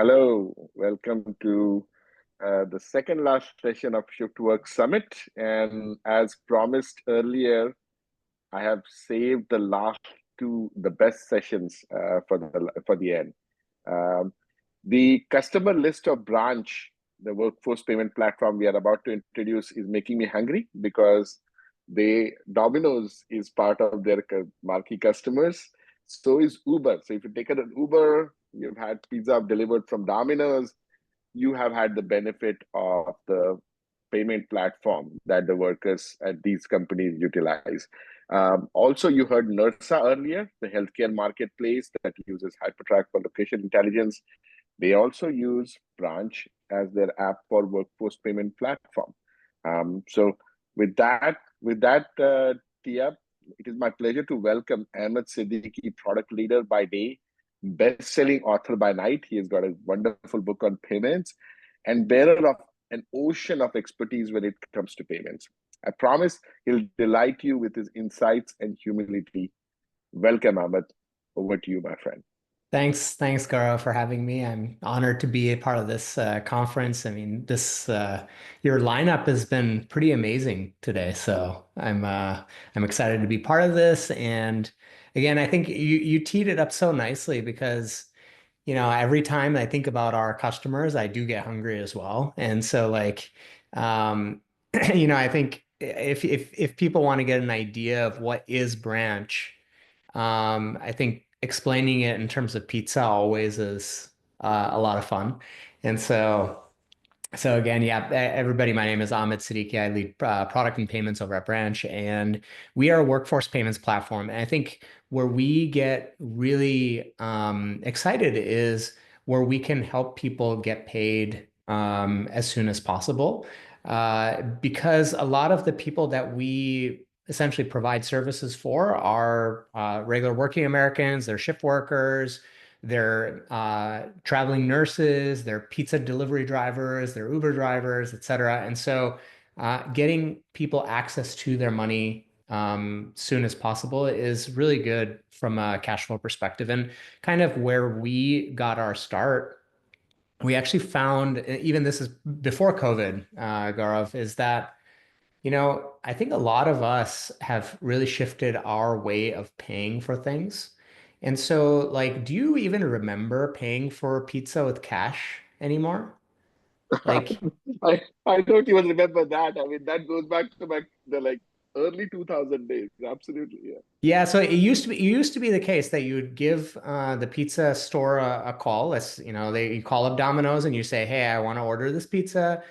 Hello, welcome to the second last session of Shift Work Summit. And as promised earlier, I have saved the last two, the best sessions for the end. Um, the customer list of branch, the workforce payment platform we are about to introduce, is making me hungry because Domino's is part of their marquee customers. So is Uber. So if you take an Uber, you've had pizza delivered from Domino's, you have had the benefit of the payment platform that the workers at these companies utilize. Also, you heard NERSA earlier, the healthcare marketplace that uses HyperTrack for location intelligence. They also use Branch as their app for workforce payment platform. So with that, Tia, it is my pleasure to welcome Ahmed Siddiqui, product leader by day, best-selling author by night. He has got a wonderful book on payments and bearer of an ocean of expertise when it comes to payments. I promise he'll delight you with his insights and humility. Welcome, Ahmed. Over to you, my friend. Thanks, Gaurav, for having me. I'm honored to be a part of this conference. I mean, this your lineup has been pretty amazing today, so I'm excited to be part of this. And again, I think you teed it up so nicely because every time I think about our customers, I do get hungry as well. And so um, I think if people want to get an idea of what is Branch. I think explaining it in terms of pizza always is a lot of fun. And so again, yeah, everybody, my name is Ahmed Siddiqui. I lead product and payments over at Branch, and we are a workforce payments platform. And I think where we get really excited is where we can help people get paid as soon as possible. Because a lot of the people that we essentially provide services for are regular working Americans, they're shift workers, they're traveling nurses, they're pizza delivery drivers, they're Uber drivers, et cetera. And so getting people access to their money soon as possible is really good from a cash flow perspective. And kind of where we got our start, we actually found, even this is before COVID, Gaurav, is that I think a lot of us have really shifted our way of paying for things. And so, do you even remember paying for pizza with cash anymore? Like, I don't even remember that. I mean, that goes back to the early 2000 days. Absolutely, yeah. yeah, so it used to be the case that you would give the pizza store a call. You call up Domino's and you say, "Hey, I want to order this pizza.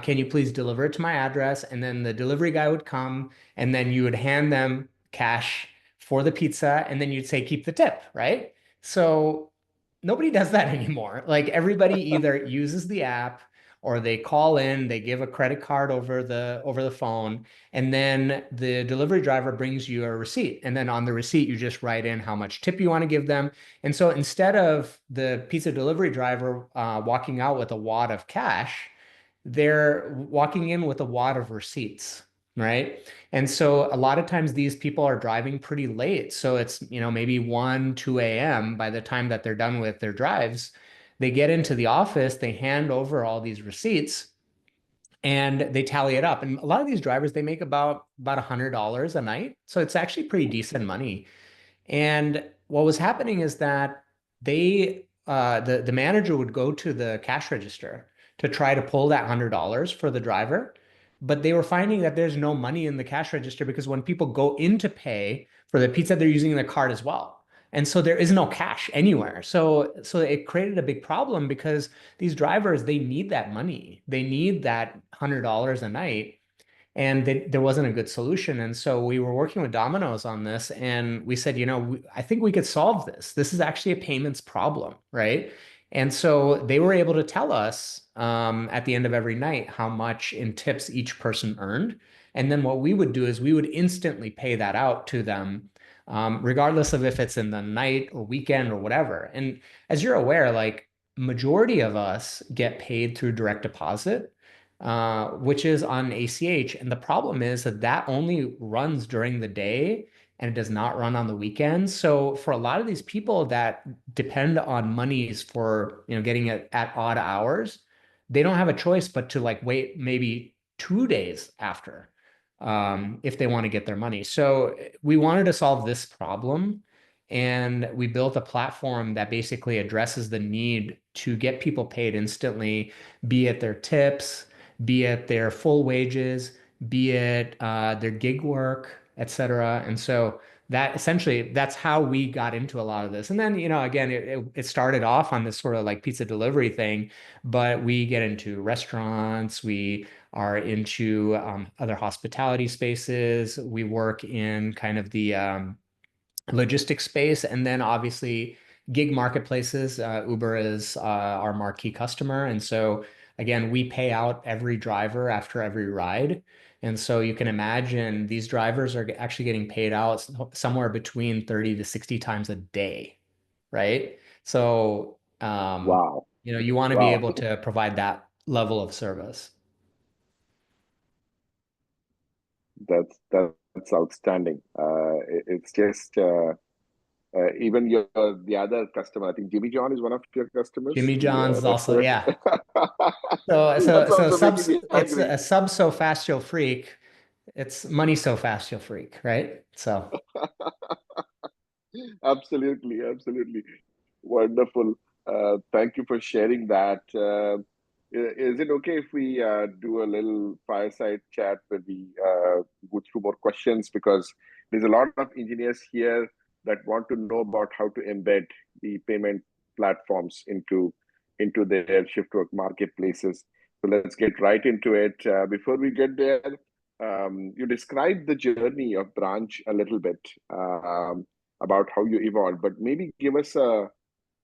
Can you please deliver it to my address?" And then the delivery guy would come, and then you would hand them cash for the pizza, and then you'd say, "Keep the tip," right? So nobody does that anymore. Like everybody either uses the app or they call in, they give a credit card over the phone, and then the delivery driver brings you a receipt. And then on the receipt, you just write in how much tip you want to give them. And so instead of the pizza delivery driver walking out with a wad of cash, they're walking in with a wad of receipts, right? And so a lot of times these people are driving pretty late. So it's, maybe 1, 2 a.m. by the time that they're done with their drives. They get into the office, they hand over all these receipts and they tally it up. And a lot of these drivers, they make about $100 a night. So it's actually pretty decent money. And what was happening is that the manager would go to the cash register to try to pull that $100 for the driver, but they were finding that there's no money in the cash register because when people go in to pay for the pizza, they're using the card as well. And so there is no cash anywhere. So it created a big problem because these drivers, they need that money. They need that $100 a night and there wasn't a good solution. And so we were working with Domino's on this, and we said, I think we could solve this. This is actually a payments problem, right? And so they were able to tell us at the end of every night how much in tips each person earned. And then what we would do is we would instantly pay that out to them, regardless of if it's in the night or weekend or whatever. And as you're aware, majority of us get paid through direct deposit, which is on ACH. And the problem is that that only runs during the day and it does not run on the weekends. So for a lot of these people that depend on monies for, getting it at odd hours, they don't have a choice but to like wait maybe 2 days after, if they want to get their money. So we wanted to solve this problem, and we built a platform that basically addresses the need to get people paid instantly, be it their tips, be it their full wages, be it their gig work, et cetera. And so that essentially, that's how we got into a lot of this. And then, again, it started off on this sort of like pizza delivery thing, but we get into restaurants, we are into other hospitality spaces, we work in kind of the logistics space, and then obviously gig marketplaces. Uber is our marquee customer. And so again, we pay out every driver after every ride. And so you can imagine these drivers are actually getting paid out somewhere between 30 to 60 times a day, right? So, Wow. you want to be Wow. able to provide that level of service. That's outstanding. It's just even the other customer. I think Jimmy John is one of your customers. Jimmy The John's also, restaurant. yeah. So, so, That's so also making subs, me it's hungry. a sub so fast you'll freak. It's money so fast you'll freak, right? So Absolutely, absolutely. Wonderful. Thank you for sharing that. Is it okay if we do a little fireside chat where we go through more questions? Because there's a lot of engineers here that want to know about how to embed the payment platforms into their shift work marketplaces. So let's get right into it. Before we get there, you described the journey of Branch a little bit. About how you evolved, but maybe give us a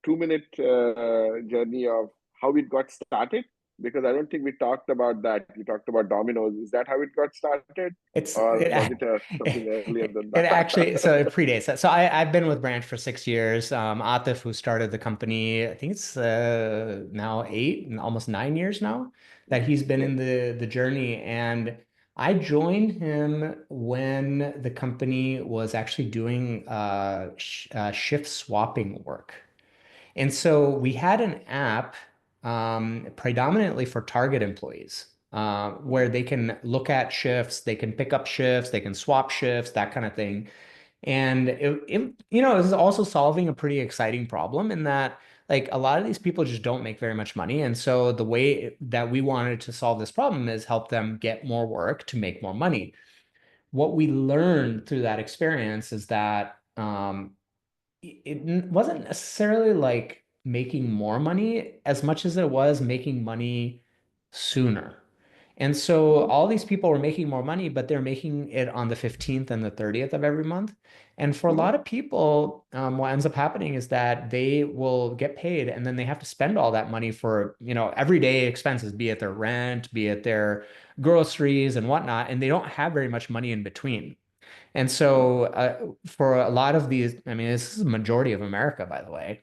2 minute journey of how it got started, because I don't think we talked about that. You talked about Domino's. Is that how it got started, it's or it, was it something earlier than it that? actually so it predates that. So I've been with Branch for 6 years. Atif, who started the company, I think it's now 8 and almost 9 years now that he's been Okay. in the journey. And I joined him when the company was actually doing shift swapping work. And so we had an app predominantly for Target employees, where Mhm, they can look at shifts, they can pick up shifts, they can swap shifts, that kind of thing. And it is also solving a pretty exciting problem in that, like, a lot of these people just don't make very much money. And so the way that we wanted to solve this problem is help them get more work to make more money. What we learned through that experience is that it wasn't necessarily like making more money as much as it was making money sooner. And so mhm, all these people were making more money, but they're making it on the 15th and the 30th of every month. And for a mhm, lot of people, what ends up happening is that they will get paid and then they have to spend all that money for, everyday expenses, be it their rent, be it their groceries and whatnot. And they don't have very much money in between. And mhm, so, for a lot of these, I mean, this is a majority of America, by the way.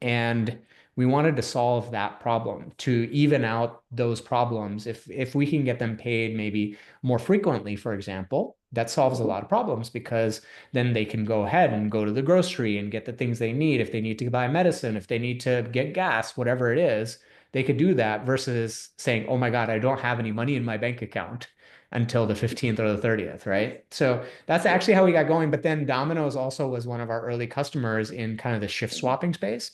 And we wanted to solve that problem to even out those problems. If we can get them paid maybe more frequently, for example, that solves a mhm, lot of problems, because then they can go ahead and go to the grocery and get the things they need. If they need to buy medicine, if they need to get gas, whatever it is, they could do that versus saying, "Oh my God, I don't have any money in my bank account," until the 15th or the 30th, right? So that's yeah, actually how we got going. But then Domino's also was one of our early customers in kind of the shift mhm, swapping space.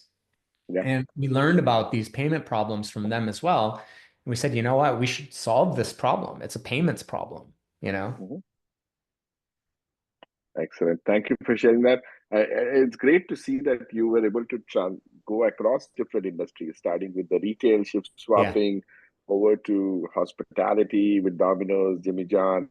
yeah, And we learned about these payment problems from them as well. And we said, you know what, we should solve this problem. It's a payments problem, you know? mhm. Excellent. Thank you for sharing that. It's great to see that you were able to go across different industries, starting with the retail shift Yeah. swapping, over to hospitality with Domino's, Jimmy John,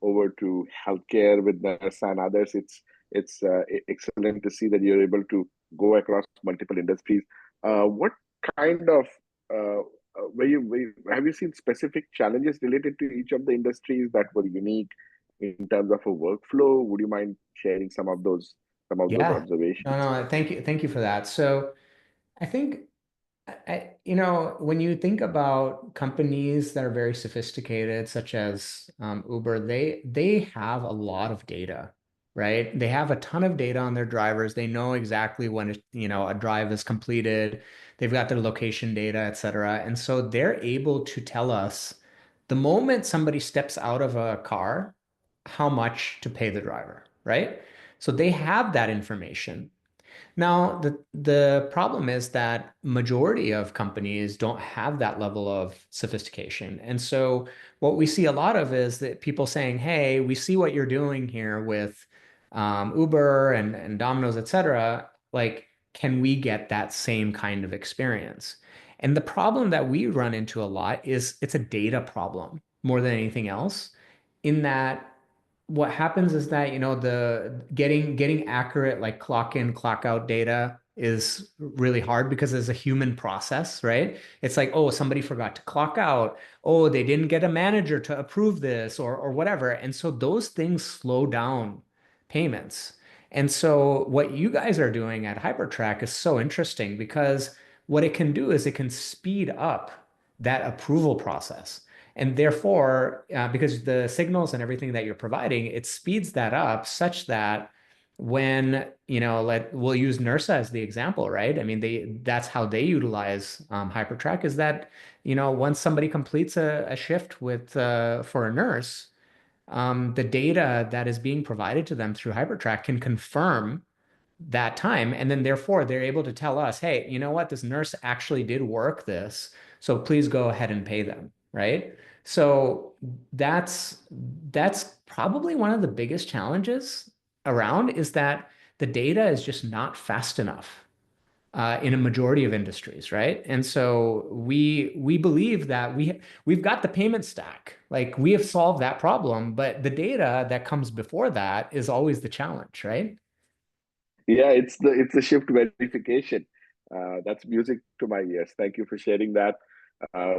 over to healthcare with Nurse and others. It's excellent to see that you're able to go across multiple industries. What kind of have you seen specific challenges related to each of the industries that were unique in terms of a workflow? Would you mind sharing some of those Yeah. No, observations? no, thank you. Thank you for that. So I think, when you think about companies that are very sophisticated, such as Uber, they have a lot of data, right? They have a ton of data on their drivers. They know exactly when, a drive is completed. They've got their location data, et cetera. And so they're able to tell us the moment somebody steps out of a car, how much to pay the driver, right? So they have that information. Now, the problem is that majority of companies don't have that level of sophistication. And so what we see a lot of is that people saying, hey, we see what you're doing here with Uber and Domino's, et cetera. Like, can we get that same kind of experience? And the problem that we run into a lot is it's a data problem more than anything else, in that what happens is that, the getting accurate, like clock in, clock out data is really hard because there's a human process, right? It's like, oh, somebody forgot to clock out. Oh, they didn't get a manager to approve this or whatever. And so those things slow down payments. And so what you guys are doing at HyperTrack is so interesting because what it can do is it can speed up that approval process. And therefore, because the signals and everything that you're providing, it speeds that up such that when, we'll use NERSA as the example, right? I mean, that's how they utilize HyperTrack, is that, once somebody completes a shift for a nurse, the data that is being provided to them through HyperTrack can confirm that time. And then therefore they're able to tell us, hey, you know what? This nurse actually did work this. So please go ahead and pay them. Right. So that's probably one of the biggest challenges around, is that the data is just not fast enough in a majority of industries, right? And so we believe that we've got the payment stack, like we have solved that problem, but the data that comes before that is always the challenge, right? Yeah, it's the shift verification. That's music to my ears. Thank you for sharing that,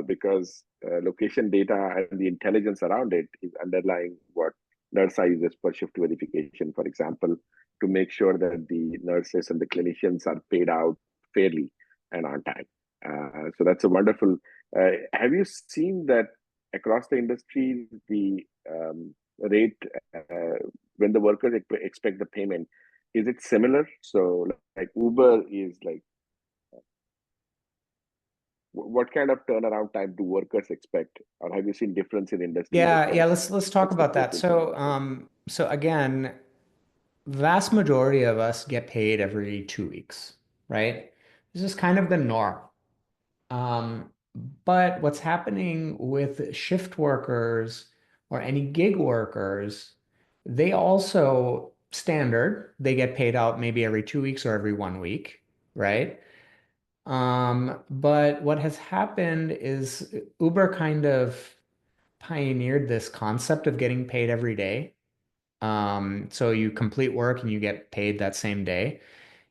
because location data and the intelligence around it is underlying what NERSA uses for shift verification, for example, to make sure that the nurses and the clinicians are paid out fairly and on time. So that's a wonderful. Have you seen that across the industry, the rate when the workers expect the payment? Is it similar? So like Uber is like, what kind of turnaround time do workers expect? Or have you seen difference in industries Yeah, across let's talk about that. expectations around So, the same? so again, vast majority of us get paid every 2 weeks, right? This is kind of the norm. Um, but what's happening with shift workers or any gig workers, they also standard, they get paid out maybe every 2 weeks or every 1 week, right? But what has happened is Uber kind of pioneered this concept of getting paid every day. So you complete work and you get paid that same day.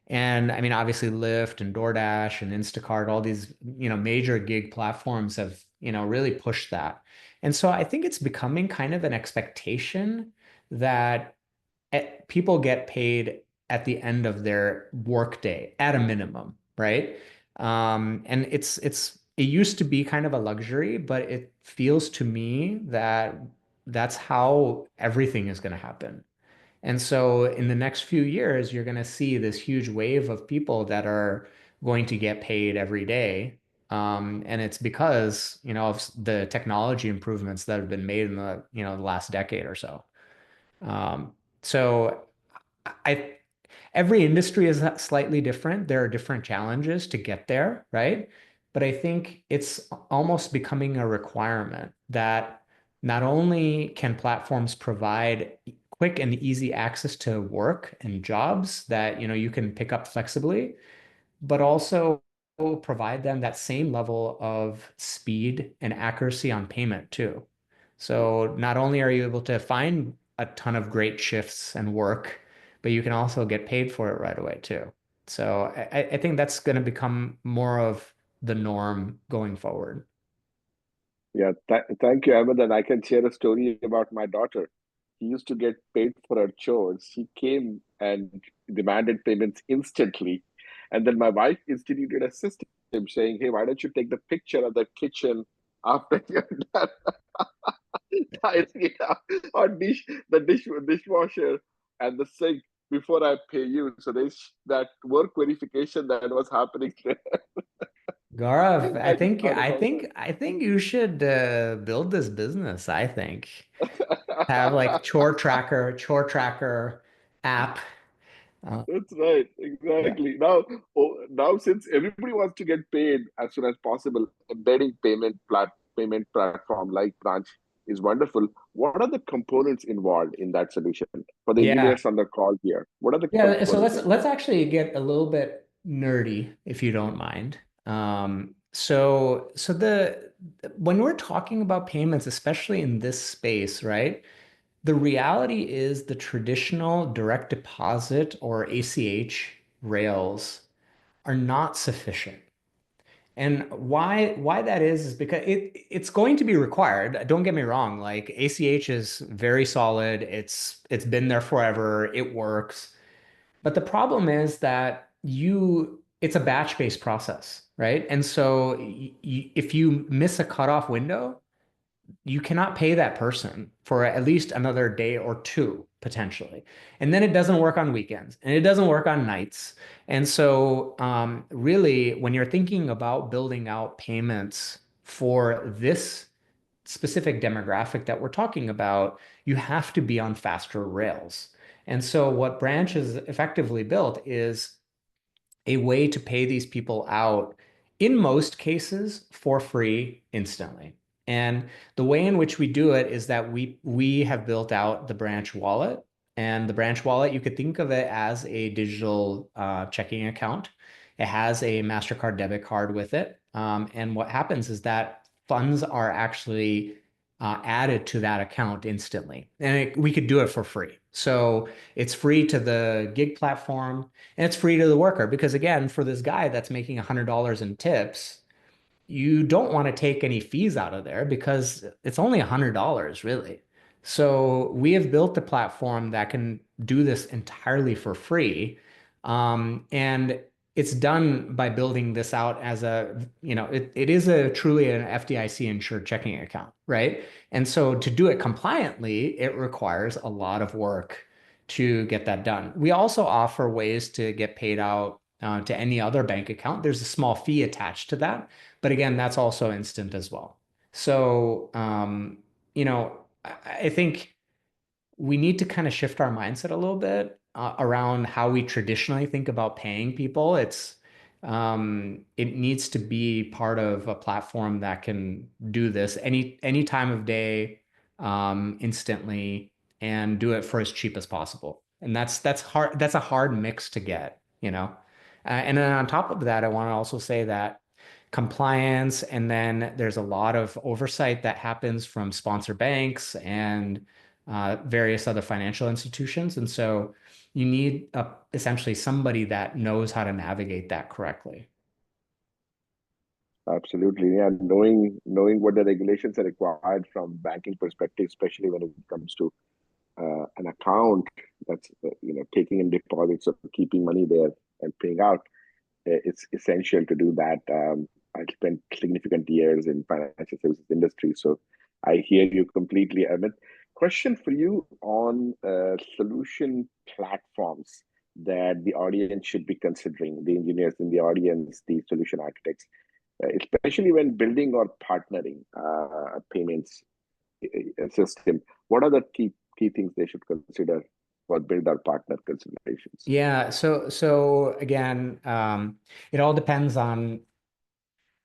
And I mean, obviously Lyft and DoorDash and Instacart, all these, major gig platforms have, really pushed that. And so I think it's becoming kind of an expectation that people get paid at the end of their workday at a minimum, right? And it used to be kind of a luxury, but it feels to me that that's how everything is going to happen. And so in the next few years, you're going to see this huge wave of people that are going to get paid every day. And it's because, of the technology improvements that have been made in the last decade or so. Um, so I every industry is slightly different. There are different challenges to get there, right? But I think it's almost becoming a requirement that not only can platforms provide quick and easy access to work and jobs that you can pick up flexibly, but also provide them that same level of speed and accuracy on payment too. So not only are you able to find a ton of great shifts and work, but you can also get paid for it right away too. So I think that's going to become more of the norm going forward. Yeah, thank you, Ahmed. And I can share a story about my daughter. She used to get paid for her chores. She came and demanded payments instantly. And then my wife instituted a system saying, hey, why don't you take the picture of the kitchen after you're done tidying it up, or dishwasher and the sync before I pay you. So there's that work verification that was happening there. Gaurav, I just thought about I think you should build this business. I think have like that. chore tracker app. Uh, That's right, yeah. exactly. Now, now since everybody wants to get paid as soon as possible, embedding payment platform like Branch is wonderful. What are the components involved in that solution for the Yeah. engineers on the call here? What are the Yeah, so components let's involved? actually get a little bit nerdy if you don't mind. So the when we're talking about payments, especially in this space, right? The reality is the traditional direct deposit or ACH rails are not sufficient. And why that is because it's going to be required. Don't get me wrong, like ACH is very solid. It's been there forever. It works. But the problem is that it's a batch-based process, right? And so if you miss a cutoff window, you cannot pay that person for at least another day or two potentially. And then it doesn't work on weekends and it doesn't work on nights. And so, really, when you're thinking about building out payments for this specific demographic that we're talking about, you have to be on faster rails. And so, what Branch has effectively built is a way to pay these people out in most cases for free instantly. And the way in which we do it is that we have built out the Branch wallet. And the Branch wallet, you could think of it as a digital checking account. It has a MasterCard debit card with it. And what happens is that funds are actually added to that account instantly. And we could do it for free. So it's free to the gig platform. And it's free to the worker because, again, for this guy that's making $100 in tips, you don't want to take any fees out of there because it's only $100 really. So we have built a platform that can do this entirely for free. And it's done by building this out as it is a truly an FDIC insured checking account, right? And so to do it compliantly, it requires a lot of work to get that done. We also offer ways to get paid out to any other bank account. There's a small fee attached to that. But again, that's also instant as well. So, I think we need to kind of shift our mindset a little bit around how we traditionally think about paying people. It needs to be part of a platform that can do this any time of day, instantly, and do it for as cheap as possible. And that's hard. That's a hard mix to get, you know. And then on top of that, I want to also say that compliance, and then there's a lot of oversight that happens from sponsor banks and various other financial institutions. And so you need essentially somebody that knows how to navigate that correctly. Absolutely, yeah. Knowing what the regulations are required from banking perspective, especially when it comes to an account that's taking in deposits or keeping money there and paying out. It's essential to do that. I spent significant years in financial services industry, so I hear you completely, Amit. Question for you on solution platforms that the audience should be considering, the engineers in the audience, the solution architects, especially when building or partnering payments system. What are the key things they should consider for build or partner considerations? Yeah, so again, it all depends on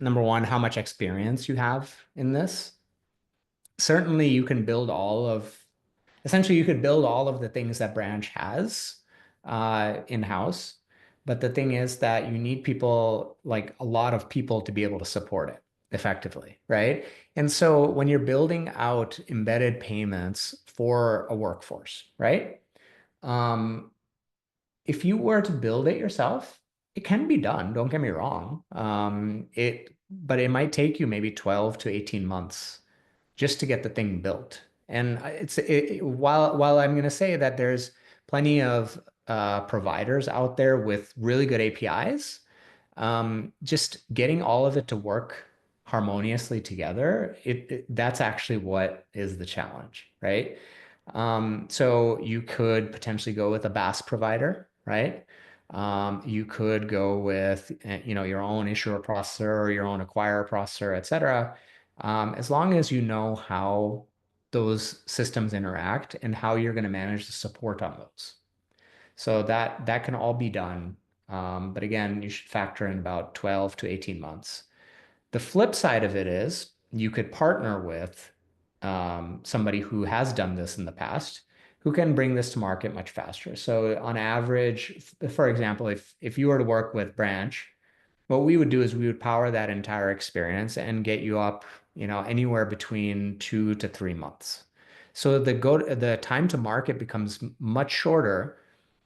number one, how much experience you have in this. Certainly you can build all of essentially you could build all of the things that Branch has in-house. But the thing is that you need people, like a lot of people, to be able to support it effectively, right? And so when you're building out embedded payments for a workforce, right? Um, if you were to build it yourself, it can be done, don't get me wrong. But it might take you maybe 12 to 18 months just to get the thing built. And while I'm going to say that there's plenty of providers out there with really good APIs, just getting all of it to work harmoniously together, that's actually what is the challenge, right? So you could potentially go with a BaaS provider, right? You could go with, your own issuer processor or your own acquirer processor, et cetera. As long as you know how those systems interact and how you're going to manage the support on those. So that can all be done. But again, you should factor in about 12 to 18 months. The flip side of it is you could partner with somebody who has done this in the past, who can bring this to market much faster. So on average, for example, if you were to work with Branch, what we would do is we would power that entire experience and get you up, anywhere between 2 to 3 months. So the time to market becomes much shorter.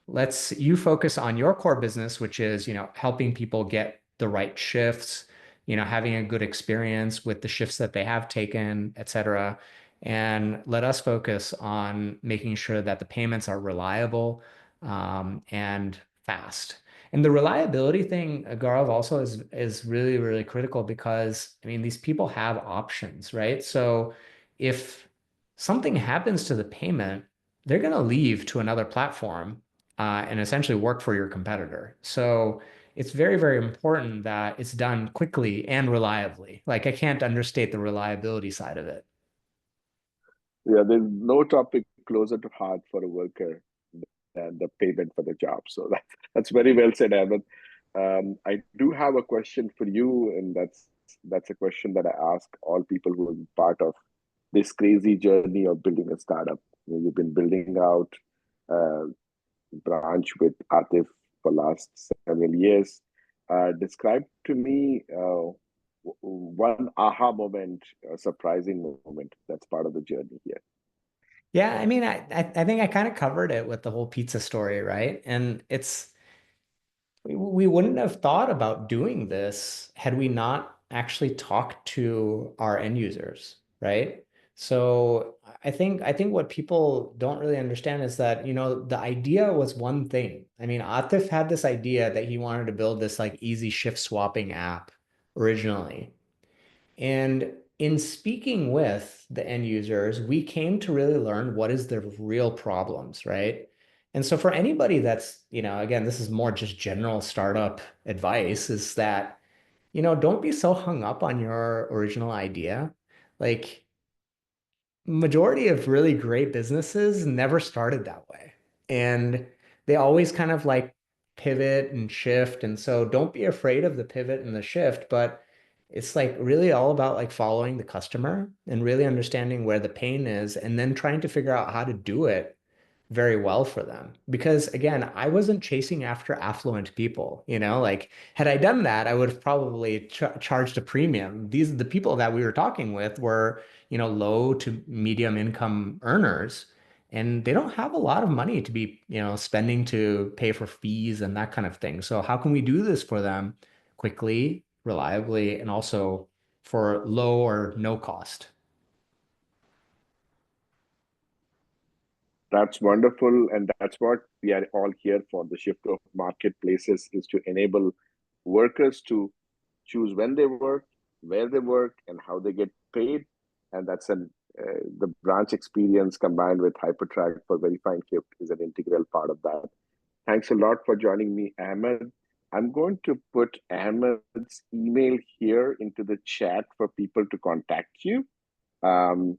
Let's you focus on your core business, which is, helping people get the right shifts, having a good experience with the shifts that they have taken, et cetera. And let us focus on making sure that the payments are reliable, and fast. And the reliability thing, Gaurav, also is really, really critical because I mean these people have options, right? So if something happens to the payment, they're going to leave to another platform, and essentially work for your competitor. So it's very, very important that it's done quickly and reliably. Like I can't understate the reliability side of it. Yeah, there's no topic closer to heart for a worker than the payment for the job. So that's very well said, Ahmed. I do have a question for you, and that's a question that I ask all people who are part of this crazy journey of building a startup. You've been building out a branch with Atif for last several years. Describe to me one aha moment, a surprising moment that's part of the journey here. Yeah, I mean, I think I kind of covered it with the whole pizza story, right? And we wouldn't have thought about doing this had we not actually talked to our end users, right? So I think what people don't really understand is that, the idea was one thing. I mean, Atif had this idea that he wanted to build this like easy shift swapping app originally. And in speaking with the end users, we came to really learn what is the real problems, right? And so for anybody that's, again, this is more just general startup advice, is that, don't be so hung up on your original idea. Like majority of really great businesses never started that way. And they always kind of like pivot and shift. And so don't be afraid of the pivot and the shift, but it's like really all about like following the customer and really understanding where the pain is and then trying to figure out how to do it very well for them. Because again, I wasn't chasing after affluent people, like had I done that, I would have probably charged a premium. The people that we were talking with were, low to medium income earners, and they don't have a lot of money to be, spending to pay for fees and that kind of thing. So how can we do this for them quickly, reliably, and also for low or no cost? That's wonderful, and that's what we are all here for. The shift of marketplaces is to enable workers to choose when they work, where they work, and how they get paid. And the branch experience combined with HyperTrack for verifying gift is an integral part of that. Thanks a lot for joining me, Ahmed. I'm going to put Ahmed's email here into the chat for people to contact you. Um,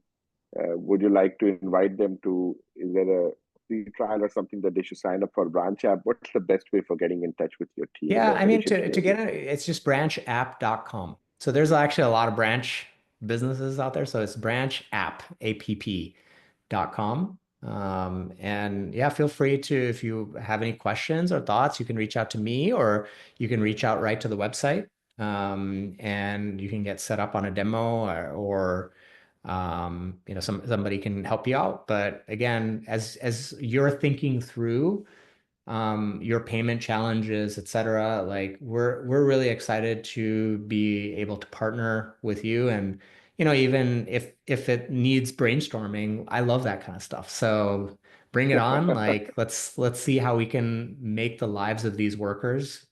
would you like to invite them to, is there a free trial or something that they should sign up for Branch app? What's the best way for getting in touch with your team, Yeah, the I mean operations to team? get it, it's just branchapp.com. So there's actually a lot of branch businesses out there. So it's branchapp.com. And yeah, feel free to, if you have any questions or thoughts, you can reach out to me or you can reach out right to the website. And you can get set up on a demo or somebody can help you out. But again, as you're thinking through your payment challenges, et cetera. Like we're really excited to be able to partner with you. And, even if it needs brainstorming, I love that kind of stuff. So bring it on. Like let's see how we can make the lives of these workers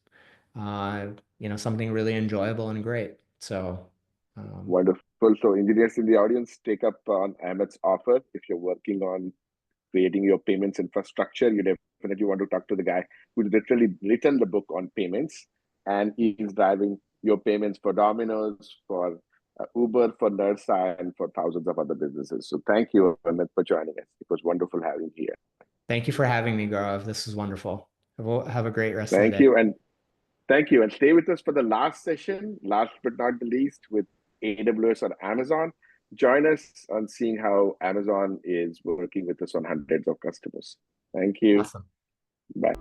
something really enjoyable and great. So Wonderful. So engineers in the audience, take up on Ahmed's offer if you're working on creating your payments infrastructure, you definitely want to talk to the guy who's literally written the book on payments, and he's driving your payments for Domino's, for Uber, for Nursa, and for thousands of other businesses. So thank you, Amit, for joining us. It was wonderful having you here. Thank you for having me, Gaurav. This is wonderful. Have a great rest of the Thank day. you. And thank you. And stay with us for the last session, last but not the least, with AWS or Amazon. Join us on seeing how Amazon is working with us on hundreds of customers. Thank you. Awesome. Bye.